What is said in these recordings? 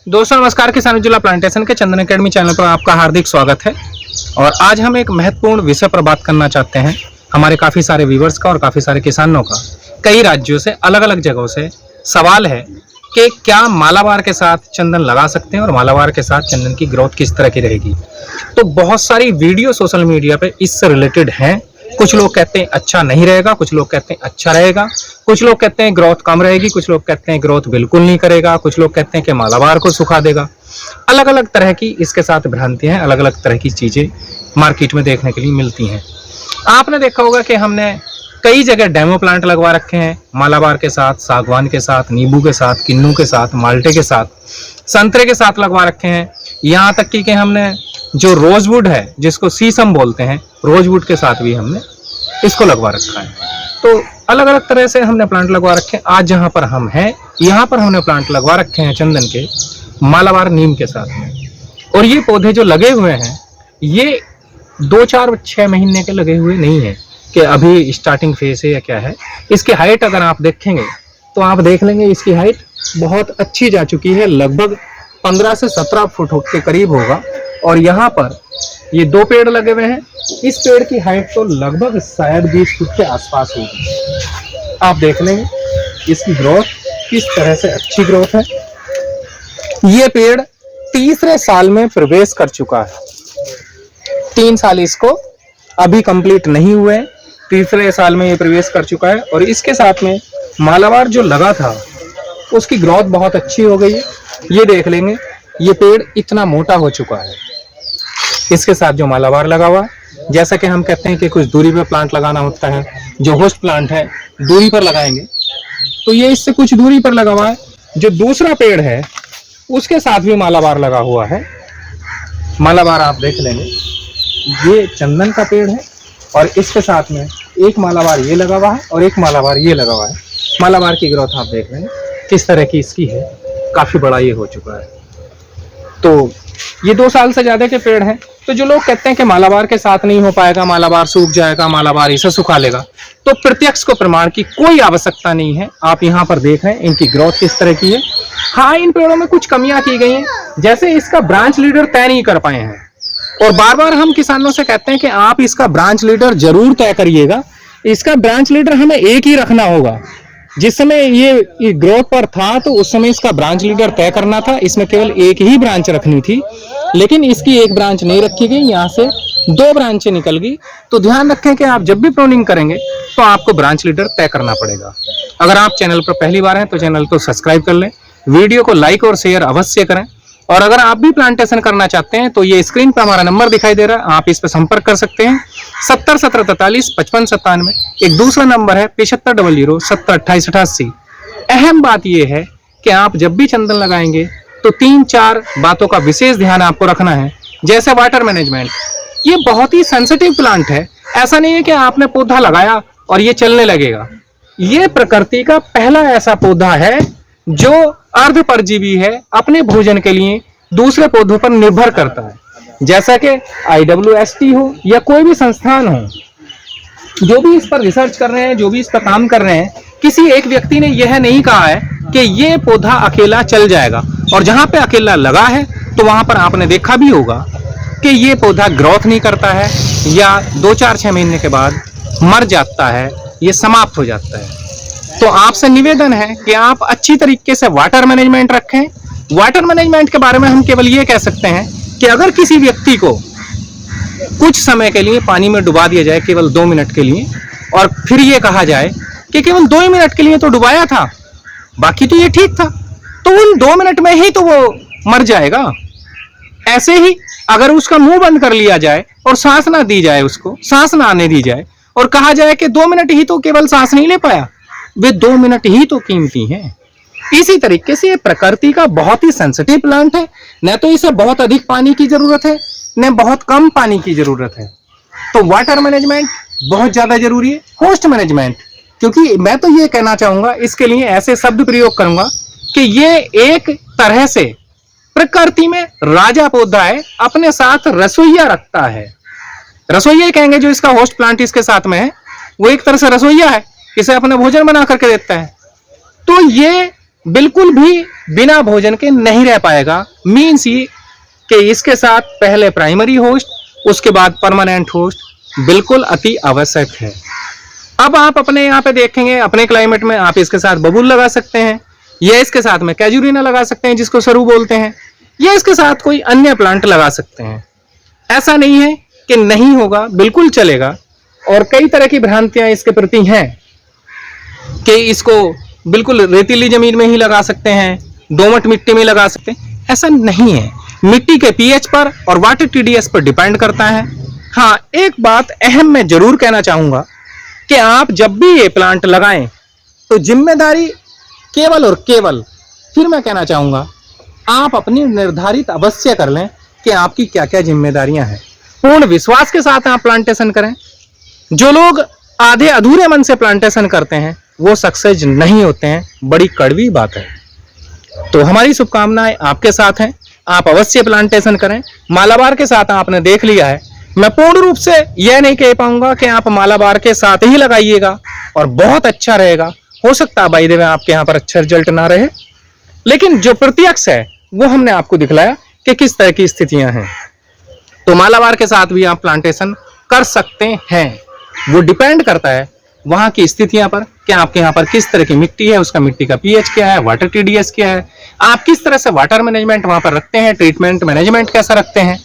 दोस्तों नमस्कार, किसान उज्ज्वला प्लांटेशन के चंदन एकेडमी चैनल पर आपका हार्दिक स्वागत है। और आज हम एक महत्वपूर्ण विषय पर बात करना चाहते हैं। हमारे काफ़ी सारे व्यूवर्स का और काफ़ी सारे किसानों का कई राज्यों से, अलग अलग जगहों से सवाल है कि क्या मालाबार के साथ चंदन लगा सकते हैं और मालाबार के साथ चंदन की ग्रोथ किस तरह की रहेगी। तो बहुत सारी वीडियो सोशल मीडिया पे इससे रिलेटेड हैं। कुछ लोग कहते हैं अच्छा नहीं रहेगा, कुछ लोग कहते हैं अच्छा रहेगा, कुछ लोग कहते हैं ग्रोथ कम रहेगी, कुछ लोग कहते हैं ग्रोथ बिल्कुल नहीं करेगा, कुछ लोग कहते हैं कि मालाबार को सुखा देगा। अलग अलग तरह की इसके साथ भ्रांतियां हैं, अलग अलग तरह की चीजें मार्केट में देखने के लिए मिलती हैं। आपने देखा होगा कि हमने कई जगह डेमो प्लांट लगवा रखे हैं मालाबार के साथ, सागवान के साथ, नींबू के साथ, किन्नू के साथ, माल्टे के साथ, संतरे के साथ लगवा रखे हैं। यहाँ तक कि हमने जो रोजवुड है, जिसको शीशम बोलते हैं, रोजवुड के साथ भी हमने इसको लगवा रखा है। तो अलग अलग तरह से हमने प्लांट लगवा रखे हैं। आज जहाँ पर हम हैं, यहाँ पर हमने प्लांट लगवा रखे हैं चंदन के मालाबार नीम के साथ में। और ये पौधे जो लगे हुए हैं, ये 2-4-6 महीने के लगे हुए नहीं है कि अभी स्टार्टिंग फेज है या क्या है। इसकी हाइट अगर आप देखेंगे तो आप देख लेंगे इसकी हाइट बहुत अच्छी जा चुकी है, लगभग 15 से 17 फुट के करीब होगा। और यहाँ पर ये 2 पेड़ लगे हुए हैं। इस पेड़ की हाइट तो लगभग शायद 20 फुट के आसपास होगी। आप देख लेंगे इसकी ग्रोथ किस तरह से अच्छी ग्रोथ है। ये पेड़ तीसरे साल में प्रवेश कर चुका है। 3 साल इसको अभी कंप्लीट नहीं हुए हैं, तीसरे साल में ये प्रवेश कर चुका है। और इसके साथ में मालाबार जो लगा था उसकी ग्रोथ बहुत अच्छी हो गई है। ये देख लेंगे, ये पेड़ इतना मोटा हो चुका है। इसके साथ जो मालाबार लगा हुआ है, जैसा कि हम कहते हैं कि कुछ दूरी पर प्लांट लगाना होता है, जो होस्ट प्लांट है दूरी पर लगाएंगे, तो ये इससे कुछ दूरी पर लगा हुआ है। जो दूसरा पेड़ है उसके साथ भी मालाबार लगा हुआ है। मालाबार आप देख लेंगे, ये चंदन का पेड़ है और इसके साथ में एक मालाबार ये लगा हुआ है और एक मालाबार ये लगा हुआ है। मालाबार की ग्रोथ आप देख लेंगे किस तरह की इसकी है, काफी बड़ा ये हो चुका है। तो ये 2 साल से ज्यादा के पेड़ हैं। तो जो लोग कहते हैं कि मालाबार के साथ नहीं हो पाएगा, मालाबार सूख जाएगा, मालाबार इसे सुखा लेगा, तो प्रत्यक्ष को प्रमाण की कोई आवश्यकता नहीं है। आप यहाँ पर देख रहे हैं इनकी ग्रोथ किस तरह की है। हाँ, इन पेड़ों में कुछ कमियां की गई हैं, जैसे इसका ब्रांच लीडर तय नहीं कर पाए हैं। और बार बार हम किसानों से कहते हैं कि आप इसका ब्रांच लीडर जरूर तय करिएगा। इसका ब्रांच लीडर हमें एक ही रखना होगा। जिस समय ये ग्रोथ पर था तो उस समय इसका ब्रांच लीडर तय करना था, इसमें केवल एक ही ब्रांच रखनी थी, लेकिन इसकी एक ब्रांच नहीं रखी गई, यहाँ से 2 ब्रांचें निकल गई। तो ध्यान रखें कि आप जब भी प्रूनिंग करेंगे तो आपको ब्रांच लीडर तय करना पड़ेगा। अगर आप चैनल पर पहली बार हैं तो चैनल को सब्सक्राइब कर लें, वीडियो को लाइक और शेयर अवश्य करें। और अगर आप भी प्लांटेशन करना चाहते हैं तो ये स्क्रीन पर हमारा नंबर दिखाई दे रहा है, आप इस पर संपर्क कर सकते हैं। 70 17 43 55 97। एक दूसरा नंबर है 75 00 70 28 88। अहम बात यह है कि आप जब भी चंदन लगाएंगे तो 3-4 बातों का विशेष ध्यान आपको रखना है। जैसे वाटर मैनेजमेंट, ये बहुत ही सेंसिटिव प्लांट है। ऐसा नहीं है कि आपने पौधा लगाया और ये चलने लगेगा। ये प्रकृति का पहला ऐसा पौधा है जो अर्ध परजीवी है, अपने भोजन के लिए दूसरे पौधों पर निर्भर करता है। जैसा कि IWST हो या कोई भी संस्थान हो, जो भी इस पर रिसर्च कर रहे हैं, जो भी इस पर काम कर रहे हैं, किसी एक व्यक्ति ने यह नहीं कहा है कि ये पौधा अकेला चल जाएगा। और जहां पे अकेला लगा है तो वहां पर आपने देखा भी होगा कि ये पौधा ग्रोथ नहीं करता है या 2-4-6 महीने के बाद मर जाता है, ये समाप्त हो जाता है। तो आपसे निवेदन है कि आप अच्छी तरीके से वाटर मैनेजमेंट रखें। वाटर मैनेजमेंट के बारे में हम केवल ये कह सकते हैं कि अगर किसी व्यक्ति को कुछ समय के लिए पानी में डुबा दिया जाए, केवल 2 मिनट के लिए, और फिर ये कहा जाए कि केवल 2 ही मिनट के लिए तो डुबाया था, बाकी तो ये ठीक था, तो उन 2 मिनट में ही तो वो मर जाएगा। ऐसे ही अगर उसका मुंह बंद कर लिया जाए और सांस ना दी जाए, उसको सांस ना आने दी जाए, और कहा जाए कि 2 मिनट ही तो केवल सांस नहीं ले पाया, वे 2 मिनट ही तो कीमती हैं। इसी तरीके से ये प्रकृति का बहुत ही सेंसिटिव प्लांट है। न तो इसे बहुत अधिक पानी की जरूरत है, न बहुत कम पानी की जरूरत है। तो वाटर मैनेजमेंट बहुत ज्यादा जरूरी है। होस्ट मैनेजमेंट, क्योंकि मैं तो ये कहना चाहूंगा, इसके लिए ऐसे शब्द प्रयोग करूंगा कि ये एक तरह से प्रकृति में राजा पौधा है, अपने साथ रसोइया रखता है। रसोइया कहेंगे जो इसका होस्ट प्लांट इसके साथ में है, वो एक तरह से रसोइया है, इसे अपने भोजन बना करके देता है। तो ये बिल्कुल भी बिना भोजन के नहीं रह पाएगा। मीन्स ये कि इसके साथ पहले प्राइमरी होस्ट, उसके बाद परमानेंट होस्ट बिल्कुल अति आवश्यक है। अब आप अपने यहाँ पे देखेंगे, अपने क्लाइमेट में आप इसके साथ बबूल लगा सकते हैं, या इसके साथ में कैजुरीना लगा सकते हैं जिसको सरू बोलते हैं, या इसके साथ कोई अन्य प्लांट लगा सकते हैं। ऐसा नहीं है कि नहीं होगा, बिल्कुल चलेगा। और कई तरह की भ्रांतियां इसके प्रति हैं कि इसको बिल्कुल रेतीली जमीन में ही लगा सकते हैं, दोमट मिट्टी में लगा सकते हैं। ऐसा नहीं है, मिट्टी के पीएच पर और वाटर टीडीएस पर डिपेंड करता है। हाँ, एक बात अहम मैं जरूर कहना चाहूंगा कि आप जब भी ये प्लांट लगाएं तो जिम्मेदारी केवल और केवल, फिर मैं कहना चाहूंगा, आप अपनी निर्धारित अवश्य कर लें कि आपकी क्या क्या जिम्मेदारियां हैं। पूर्ण विश्वास के साथ आप प्लांटेशन करें। जो लोग आधे अधूरे मन से प्लांटेशन करते हैं वो सक्सेस नहीं होते हैं, बड़ी कड़वी बात है। तो हमारी शुभकामनाएं आपके साथ हैं, आप अवश्य प्लांटेशन करें। मालाबार के साथ आपने देख लिया है, मैं पूर्ण रूप से यह नहीं कह पाऊंगा कि आप मालाबार के साथ ही लगाइएगा और बहुत अच्छा रहेगा। हो सकता है बाय द वे आपके यहाँ पर अच्छा रिजल्ट ना रहे, लेकिन जो प्रत्यक्ष है वो हमने आपको दिखलाया कि किस तरह की स्थितियां हैं। तो मालाबार के साथ भी आप प्लांटेशन कर सकते हैं। वो डिपेंड करता है वहां की स्थितियां पर कि आपके यहाँ पर किस तरह की मिट्टी है, उसका मिट्टी का पीएच क्या है, वाटर टीडीएस क्या है, आप किस तरह से वाटर मैनेजमेंट वहां पर रखते हैं, ट्रीटमेंट मैनेजमेंट कैसा रखते हैं।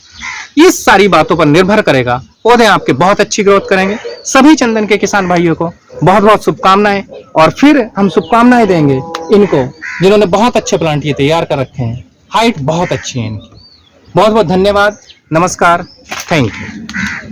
ये सारी बातों पर निर्भर करेगा। पौधे आपके बहुत अच्छी ग्रोथ करेंगे। सभी चंदन के किसान भाइयों को बहुत बहुत शुभकामनाएं। और फिर हम शुभकामनाएं देंगे इनको जिन्होंने बहुत अच्छे प्लांट ये तैयार कर रखे हैं। हाइट बहुत अच्छी है इनकी। बहुत बहुत धन्यवाद। नमस्कार। Thank you.